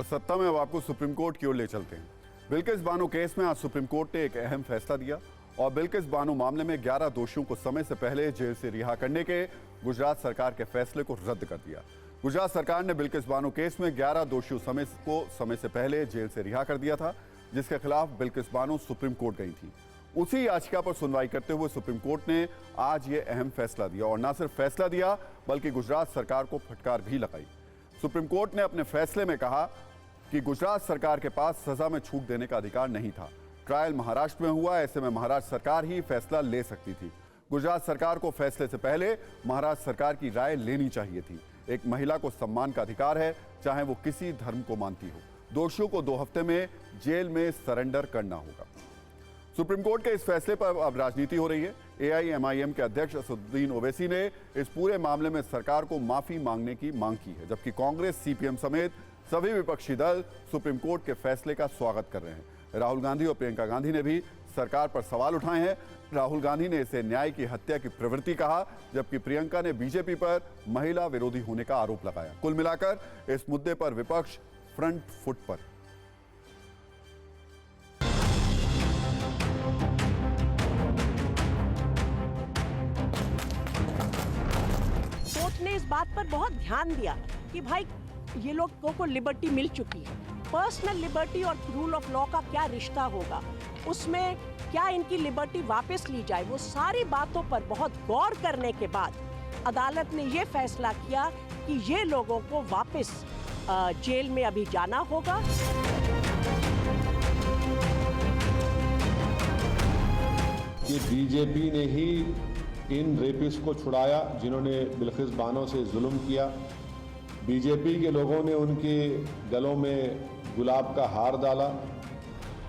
सत्ता में अब आपको सुप्रीम कोर्ट की ओर ले चलते हैं। बिल्किस बानो केस में आज सुप्रीम कोर्ट ने एक अहम फैसला दिया और बिल्किस बानो मामले में 11 दोषियों को समय से पहले जेल से रिहा करने के गुजरात सरकार के फैसले को रद्द कर दिया। गुजरात सरकार ने बिल्किस बानो केस में 11 दोषियों को समय से पहले जेल से रिहा कर दिया था, जिसके खिलाफ बिल्किस बानो सुप्रीम कोर्ट गई थी। उसी याचिका पर सुनवाई करते हुए सुप्रीम कोर्ट ने आज ये अहम फैसला दिया और न सिर्फ फैसला दिया बल्कि गुजरात सरकार को फटकार भी लगाई। सुप्रीम कोर्ट ने अपने फैसले में कहा कि गुजरात सरकार के पास सजा में छूट देने का अधिकार नहीं था। ट्रायल महाराष्ट्र में हुआ, ऐसे में महाराष्ट्र सरकार ही फैसला ले सकती थी। गुजरात सरकार को फैसले से पहले महाराष्ट्र सरकार की राय लेनी चाहिए थी। एक महिला को सम्मान का अधिकार है, चाहे वो किसी धर्म को मानती हो। दोषियों को 2 हफ्ते में जेल में सरेंडर करना होगा। सुप्रीम कोर्ट के इस फैसले पर अब राजनीति हो रही है। AIMIM के अध्यक्ष असदुद्दीन ओवैसी ने इस पूरे मामले में सरकार को माफी मांगने की मांग की है, जबकि कांग्रेस, CPM समेत सभी विपक्षी दल सुप्रीम कोर्ट के फैसले का स्वागत कर रहे हैं। राहुल गांधी और प्रियंका गांधी ने भी सरकार पर सवाल उठाए हैं। राहुल गांधी ने इसे न्याय की हत्या की प्रवृत्ति कहा, जबकि प्रियंका ने बीजेपी पर महिला विरोधी होने का आरोप लगाया। कुल मिलाकर इस मुद्दे पर विपक्ष फ्रंट फुट पर। कोर्ट ने इस बात पर बहुत ध्यान दिया कि भाई ये लोगों को लिबर्टी मिल चुकी है। पर्सनल लिबर्टी और रूल ऑफ लॉ का क्या रिश्ता होगा, उसमें क्या इनकी लिबर्टी वापस ली जाए, वो सारी बातों पर बहुत गौर करने के बाद अदालत ने ये फैसला किया कि ये लोगों को वापस जेल में अभी जाना होगा। ये बीजेपी ने ही इन रेपिस्ट को छुड़ाया जिन्होंने बिल्किस बानो से जुल्म किया। बीजेपी के लोगों ने उनके गलों में गुलाब का हार डाला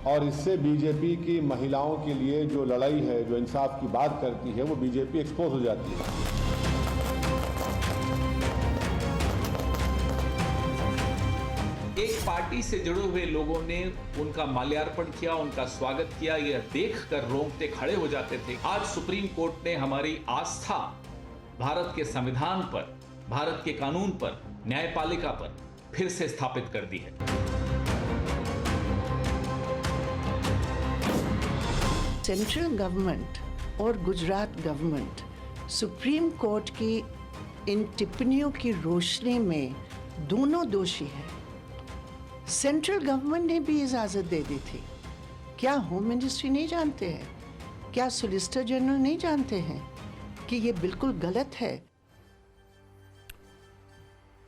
और इससे बीजेपी की महिलाओं के लिए जो लड़ाई है, जो इंसाफ की बात करती है, वो बीजेपी एक्सपोज हो जाती है। एक पार्टी से जुड़े हुए लोगों ने उनका माल्यार्पण किया, उनका स्वागत किया, यह देखकर रोंगटे खड़े हो जाते थे। आज सुप्रीम कोर्ट ने हमारी आस्था भारत के संविधान पर, भारत के कानून पर, न्यायपालिका पर फिर से स्थापित कर दी है। सेंट्रल गवर्नमेंट और गुजरात गवर्नमेंट सुप्रीम कोर्ट की इन टिप्पणियों की रोशनी में दोनों दोषी हैं। सेंट्रल गवर्नमेंट ने भी इजाजत दे दी थी। क्या होम मिनिस्ट्री नहीं जानते हैं? क्या सॉलिसिटर जनरल नहीं जानते हैं कि ये बिल्कुल गलत है?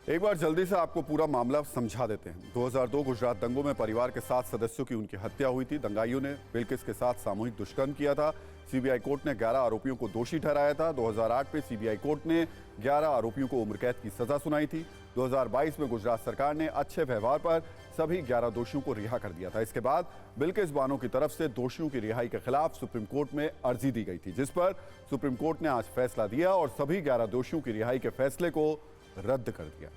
एक बार जल्दी से आपको पूरा मामला समझा देते हैं। 2002 गुजरात दंगों में परिवार के 7 सदस्यों की उनकी हत्या हुई थी। दंगाइयों ने बिल्किस के साथ सामूहिक दुष्कर्म किया था। CBI कोर्ट ने 11 आरोपियों को दोषी ठहराया था। 2008 में CBI कोर्ट ने 11 आरोपियों को उम्र कैद की सजा सुनाई थी। 2022 में गुजरात सरकार ने अच्छे व्यवहार पर सभी 11 दोषियों को रिहा कर दिया था। इसके बाद बिल्किस बानो की तरफ से दोषियों की रिहाई के खिलाफ सुप्रीम कोर्ट में अर्जी दी गई थी, जिस पर सुप्रीम कोर्ट ने आज फैसला दिया और सभी 11 दोषियों की रिहाई के फैसले को रद्द कर दिया।